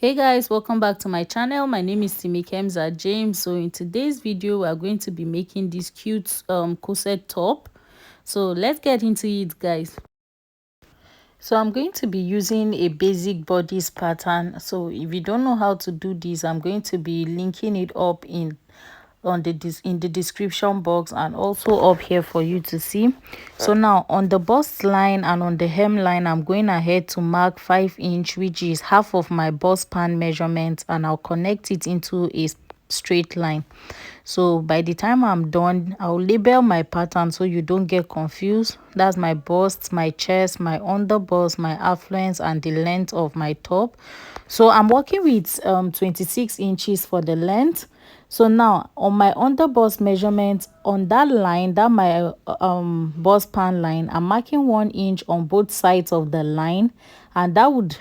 Hey guys, welcome back to my channel. My name is Timi Kemza James. So in today's video we are going to be making this cute corset top. So let's get into it, guys. So I'm going to be using a basic bodice pattern. So if you don't know how to do this, I'm going to be linking it up in the description box and also up here for you to see. So now on the bust line and on the hem line, I'm going ahead to mark 5 inch, which is half of my bust pan measurement, and I'll connect it into a straight line. So by the time I'm done, I'll label my pattern so you don't get confused. That's my bust, my chest, my under bust, my affluence, and the length of my top. So I'm working with 26 inches for the length. So now on my under bust measurement, on that line, that my bust pan line, I'm marking 1 inch on both sides of the line, and that would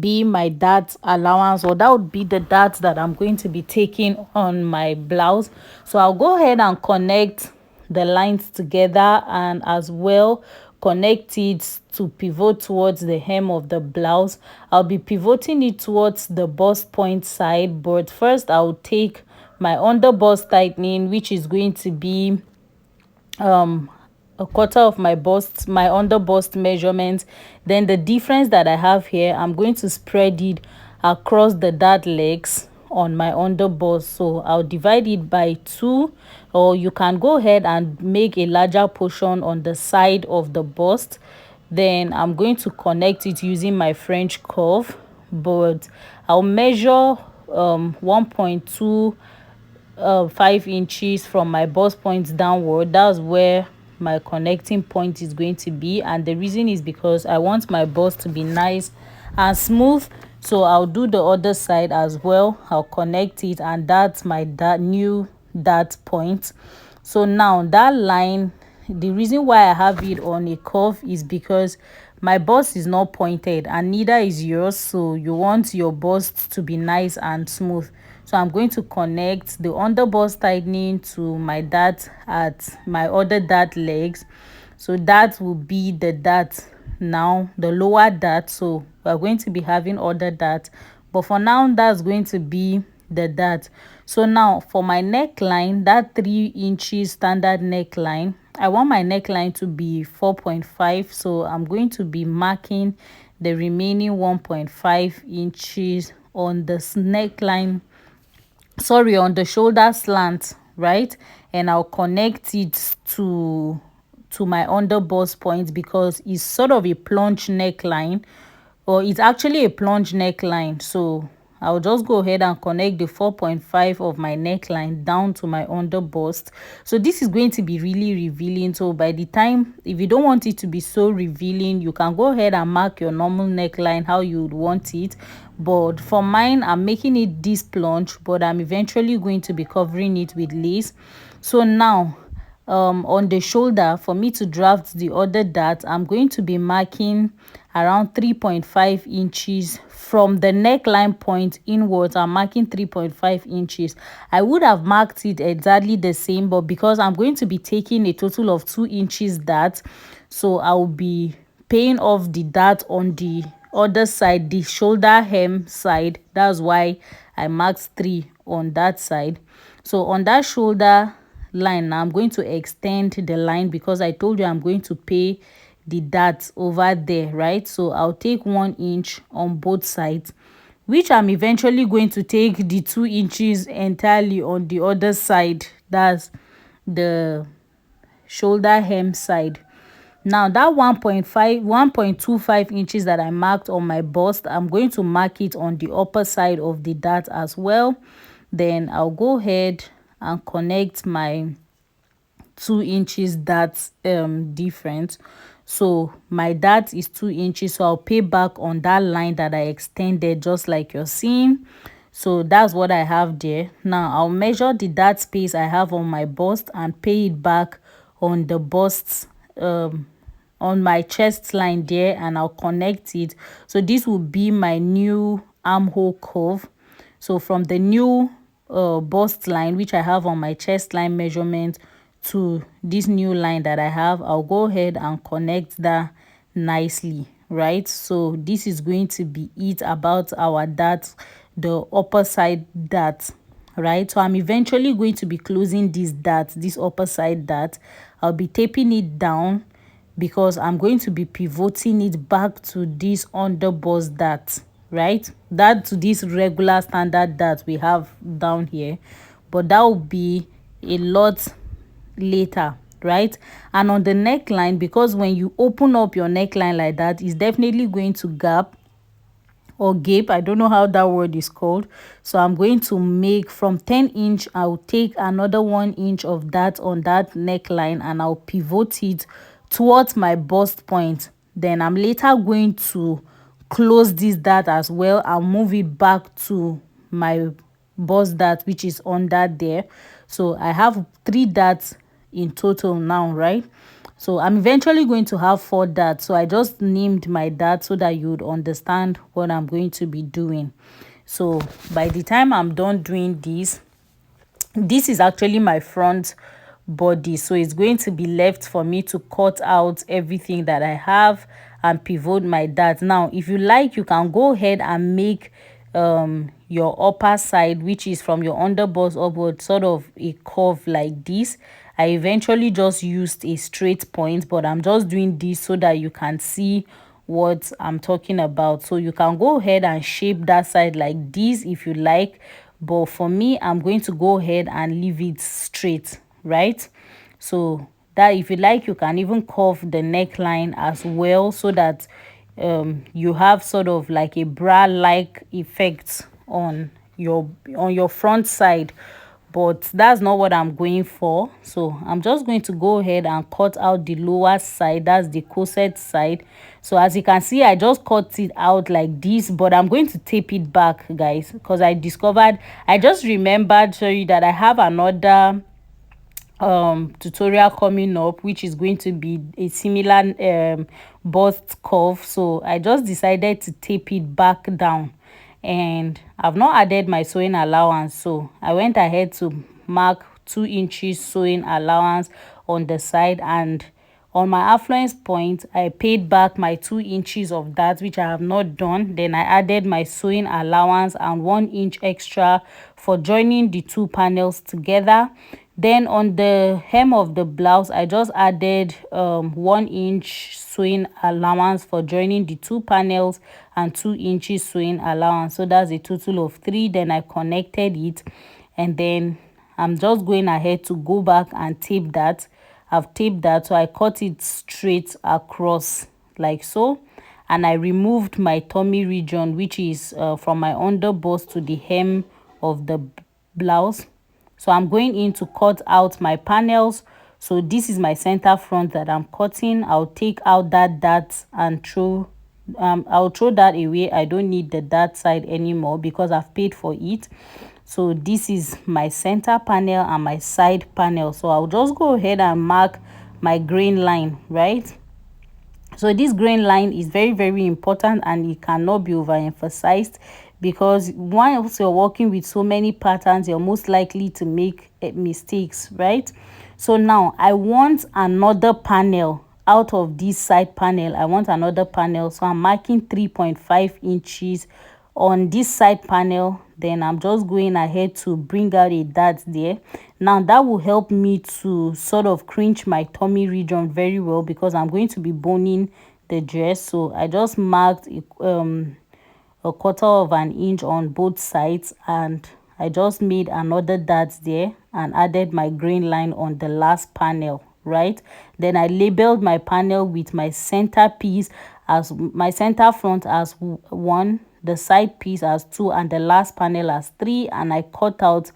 be my dart allowance, or that would be the darts that I'm going to be taking on my blouse. So I'll go ahead and connect the lines together and as well connect it to pivot towards the hem of the blouse. I'll be pivoting it towards the bust point side, but first I'll take my under bust tightening, which is going to be a quarter of my bust, my under bust measurement. Then the difference that I have here, I'm going to spread it across the dart legs on my under bust. So I'll divide it by 2, or you can go ahead and make a larger portion on the side of the bust. Then I'm going to connect it using my French curve, but I'll measure 1.2 5 inches from my bust points downward. That's where my connecting point is going to be, and the reason is because I want my bust to be nice and smooth. So I'll do the other side as well. I'll connect it, and that's my new dart point. So now that line, the reason why I have it on a curve is because my bust is not pointed and neither is yours, so you want your bust to be nice and smooth. So I'm going to connect the under bust tightening to my dart at my other dart legs. So that will be the dart now, the lower dart. So we're going to be having other dart, but for now that's going to be the dart. So now for my neckline, that 3 inches standard neckline, I want my neckline to be 4.5. So I'm going to be marking the remaining 1.5 inches on the neckline, sorry, on the shoulder slant, right? And I'll connect it to my under bust point, because it's sort of a plunge neckline, or it's actually a plunge neckline. So I'll just go ahead and connect the 4.5 of my neckline down to my under bust. So this is going to be really revealing. So by the time, if you don't want it to be so revealing, you can go ahead and mark your normal neckline how you would want it. But for mine, I'm making it this plunge, but I'm eventually going to be covering it with lace. So now on the shoulder, for me to draft the other dart, I'm going to be marking around 3.5 inches from the neckline point inwards. I'm marking 3.5 inches. I would have marked it exactly the same, but because I'm going to be taking a total of 2 inches dart, so I'll be paying off the dart on the other side, the shoulder hem side. That's why I marked 3 on that side. So on that shoulder line, now I'm going to extend the line, because I told you I'm going to pay the dart over there, right? So I'll take 1 inch on both sides, which I'm eventually going to take the 2 inches entirely on the other side. That's the shoulder hem side. Now that 1.25 inches that I marked on my bust, I'm going to mark it on the upper side of the dart as well. Then I'll go ahead and connect my 2 inches dart difference. So my dart is 2 inches, so I'll pay back on that line that I extended, just like you're seeing. So that's what I have there. Now I'll measure the dart space I have on my bust and pay it back on the bust, on my chest line there, and I'll connect it. So this will be my new armhole curve. So from the new bust line, which I have on my chest line measurement, to this new line that I have, I'll go ahead and connect that nicely, right? So this is going to be it about our dart the upper side dart, right? So I'm eventually going to be closing this upper side dart. I'll be taping it down because I'm going to be pivoting it back to this underbust dart, right? That to this regular standard dart we have down here, but that will be a lot later, right? And on the neckline, because when you open up your neckline like that, it's definitely going to gap or gape. I don't know how that word is called. So I'm going to make from 10-inch, I'll take another 1 inch of that on that neckline and I'll pivot it towards my bust point. Then I'm later going to close this dart as well. I'll move it back to my bust dart, which is under there. So I have 3 darts in total now, right? So I'm eventually going to have 4 darts. So I just named my darts so that you would understand what I'm going to be doing. So by the time I'm done doing this is actually my front body. So it's going to be left for me to cut out everything that I have and pivot my dart. Now, if you like, you can go ahead and make your upper side, which is from your underbust upward, sort of a curve like this. I eventually just used a straight point, but I'm just doing this so that you can see what I'm talking about. So you can go ahead and shape that side like this if you like, but for me, I'm going to go ahead and leave it straight, right? So that if you like, you can even curve the neckline as well so that you have sort of like a bra like effect on your front side, but that's not what I'm going for. So I'm just going to go ahead and cut out the lower side, that's the corset side. So as you can see, I just cut it out like this, but I'm going to tape it back, guys, because I just remembered, sorry, that I have another tutorial coming up, which is going to be a similar bust curve. So I just decided to tape it back down, and I've not added my sewing allowance, so I went ahead to mark 2 inches sewing allowance on the side, and on my affluence point I paid back my 2 inches of that, which I have not done. Then I added my sewing allowance and 1 inch extra for joining the 2 panels together. Then on the hem of the blouse, I just added 1 inch sewing allowance for joining the 2 panels and 2 inches sewing allowance. So that's a total of 3. Then I connected it, and then I'm just going ahead to go back and tape that. I've taped that, so I cut it straight across like so, and I removed my tummy region, which is from my underbust to the hem of the blouse. So I'm going in to cut out my panels. So this is my center front that I'm cutting. I'll take out that dart and I'll throw that away. I don't need the dart side anymore because I've paid for it. So this is my center panel and my side panel. So I'll just go ahead and mark my grain line, right? So this grain line is very, very important, and it cannot be overemphasized, because once you're working with so many patterns, you're most likely to make mistakes, right? So now I want another panel out of this side panel. I want another panel, so I'm marking 3.5 inches on this side panel. Then I'm just going ahead to bring out a dart there. Now that will help me to sort of cringe my tummy region very well, because I'm going to be boning the dress. So I just marked a 1/4 of an inch on both sides, and I just made another dart there and added my grain line on the last panel, right? Then I labeled my panel with my center piece as my center front as 1, the side piece as 2, and the last panel as 3. And I cut out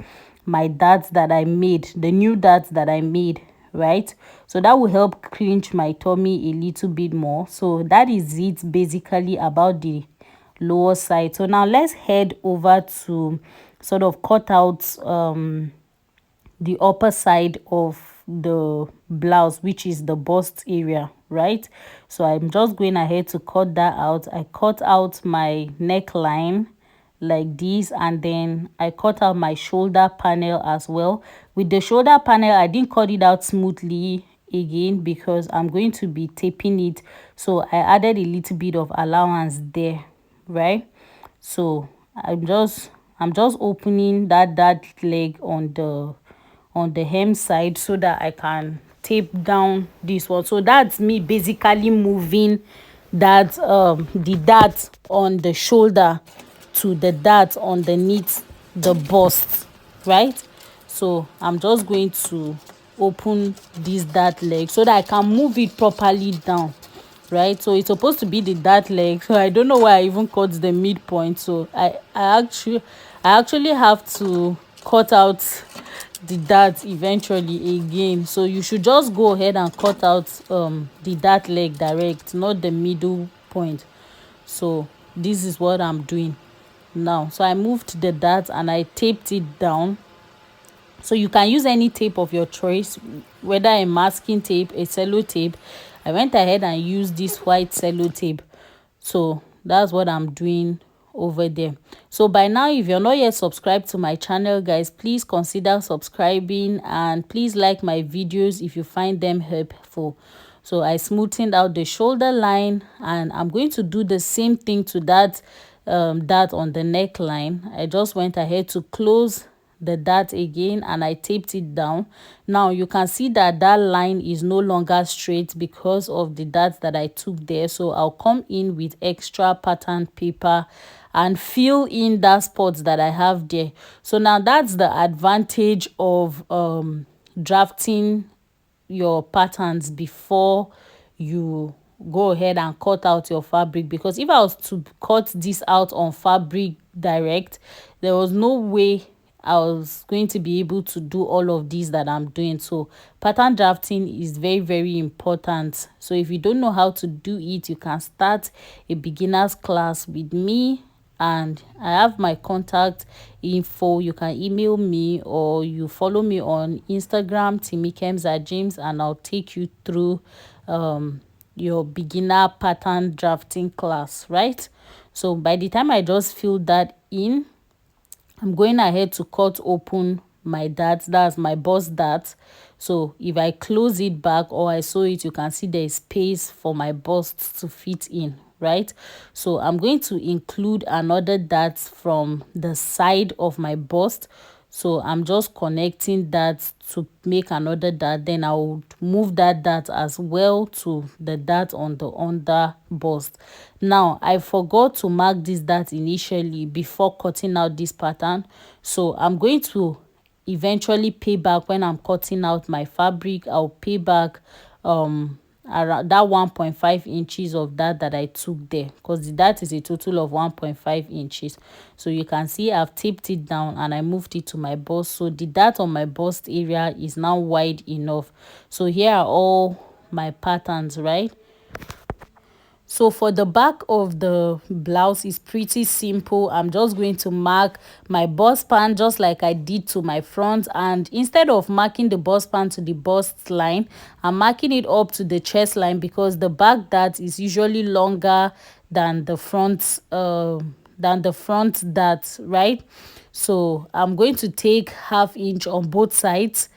my darts that I made, the new darts that I made, right? So that will help clinch my tummy a little bit more. So that is it basically about the lower side. So now let's head over to sort of cut out the upper side of the blouse, which is the bust area, right? So I'm just going ahead to cut that out. I cut out my neckline like this, and then I cut out my shoulder panel as well. With the shoulder panel, I didn't cut it out smoothly again because I'm going to be taping it, so I added a little bit of allowance there, right? So I'm just I'm just opening that leg on the hem side so that I can tape down this one. So that's me basically moving that the dart on the shoulder to the dart underneath the bust, right? So I'm just going to open this dart leg so that I can move it properly down, right? So it's supposed to be the dart leg, so I don't know why I even cut the midpoint. So I actually have to cut out the dart eventually again. So you should just go ahead and cut out the dart leg direct, not the middle point. So this is what I'm doing now. So I moved the dart and I taped it down. So you can use any tape of your choice, whether a masking tape, a cello tape. I went ahead and used this white cello tape. So that's what I'm doing over there. So by now, if you're not yet subscribed to my channel, guys, please consider subscribing, and please like my videos if you find them helpful. So I smoothened out the shoulder line, and I'm going to do the same thing to that on the neckline. I just went ahead to close the dart again and I taped it down. Now you can see that that line is no longer straight because of the dart that I took there. So I'll come in with extra pattern paper and fill in that spot that I have there. So now that's the advantage of drafting your patterns before you go ahead and cut out your fabric, because if I was to cut this out on fabric direct, there was no way I was going to be able to do all of these that I'm doing. So pattern drafting is very, very important. So if you don't know how to do it, you can start a beginner's class with me, and I have my contact info. You can email me or you follow me on Instagram, James, and I'll take you through your beginner pattern drafting class, right? So by the time I just fill that in, I'm going ahead to cut open my dart. That's my bust dart. So if I close it back or I sew it, you can see there is space for my bust to fit in, right? So I'm going to include another dart from the side of my bust. So I'm just connecting that to make another dart. Then I will move that dart as well to the dart on the under bust. Now I forgot to mark this dart initially before cutting out this pattern. So I'm going to eventually pay back when I'm cutting out my fabric. I'll pay back around that 1.5 inches of that I took there, because that is a total of 1.5 inches. So you can see I've taped it down and I moved it to my bust. So the dart on my bust area is now wide enough. So here are all my patterns, right? So for the back of the blouse is pretty simple. I'm just going to mark my bust span just like I did to my front, and instead of marking the bust span to the bust line, I'm marking it up to the chest line, because the back dart is usually longer than the front dart, right? So I'm going to take 1/2 inch on both sides,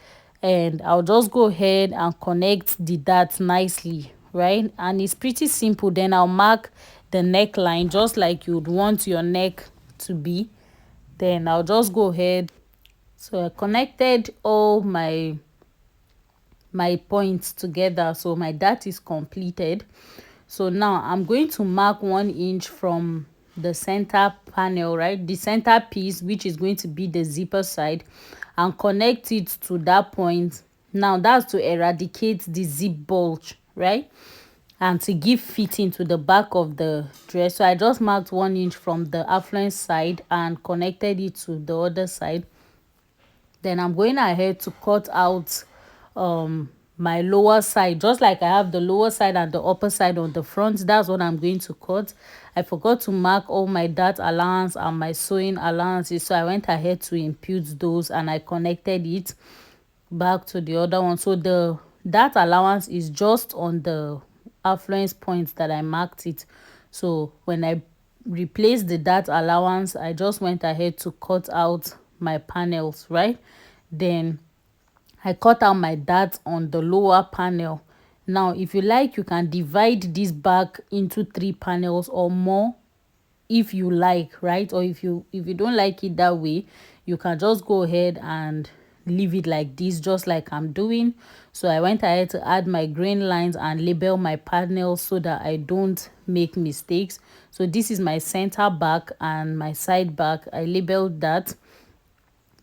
and I'll just go ahead and connect the dart nicely, right? And it's pretty simple. Then I'll mark the neckline just like you'd want your neck to be. Then I'll just go ahead. So I connected all my points together, so my dart is completed. So now I'm going to mark 1 inch from the center panel, right, the center piece, which is going to be the zipper side, and connect it to that point. Now that's to eradicate the zip bulge, right, and to give fitting to the back of the dress. So I just marked 1 inch from the affluence side and connected it to the other side. Then I'm going ahead to cut out my lower side, just like I have the lower side and the upper side on the front. That's what I'm going to cut. I forgot to mark all my dart allowance and my sewing allowances, so I went ahead to impute those and I connected it back to the other one. So the dart allowance is just on the affluence point that I marked it. So when I replaced the dart allowance, I just went ahead to cut out my panels, right? Then I cut out my dart on the lower panel. Now if you like, you can divide this back into 3 panels or more, if you like, right? Or if you don't like it that way, you can just go ahead and leave it like this, just like I'm doing. So I went ahead to add my grain lines and label my panels so that I don't make mistakes. So this is my center back and my side back. I labeled that.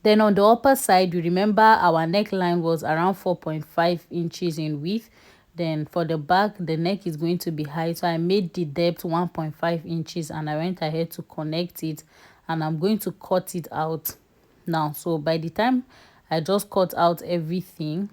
Then on the upper side, you remember our neckline was around 4.5 inches in width. Then for the back, the neck is going to be high, so I made the depth 1.5 inches and I went ahead to connect it, and I'm going to cut it out now. So by the time I just cut out everything,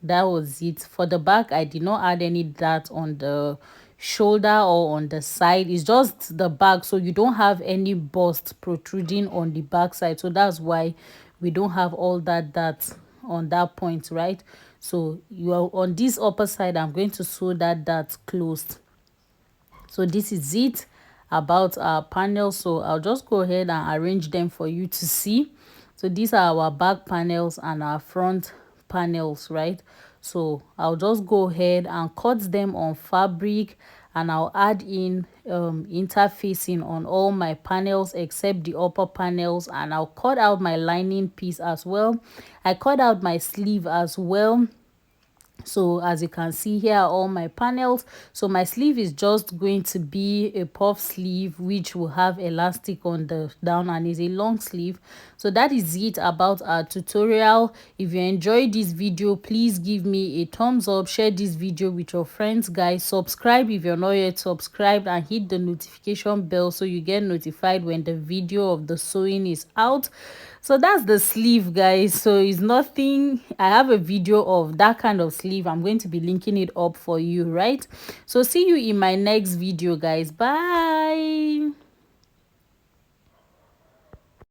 that was it. For the back, I did not add any dart on the shoulder or on the side. It's just the back, so you don't have any bust protruding on the back side. So that's why we don't have all that on that point, right? So you are on this upper side, I'm going to sew that closed. So this is it about our panels. So I'll just go ahead and arrange them for you to see. So these are our back panels and our front panels, right? So I'll just go ahead and cut them on fabric, and I'll add in interfacing on all my panels except the upper panels, and I'll cut out my lining piece as well. I cut out my sleeve as well. So as you can see here are all my panels. So my sleeve is just going to be a puff sleeve which will have elastic on the down and is a long sleeve. So that is it about our tutorial. If you enjoyed this video, please give me a thumbs up, share this video with your friends, guys. Subscribe if you're not yet subscribed, and hit the notification bell so you get notified when the video of the sewing is out. So that's the sleeve, guys. So it's nothing. I have a video of that kind of sleeve. I'm going to be linking it up for you, right? So see you in my next video, guys. Bye.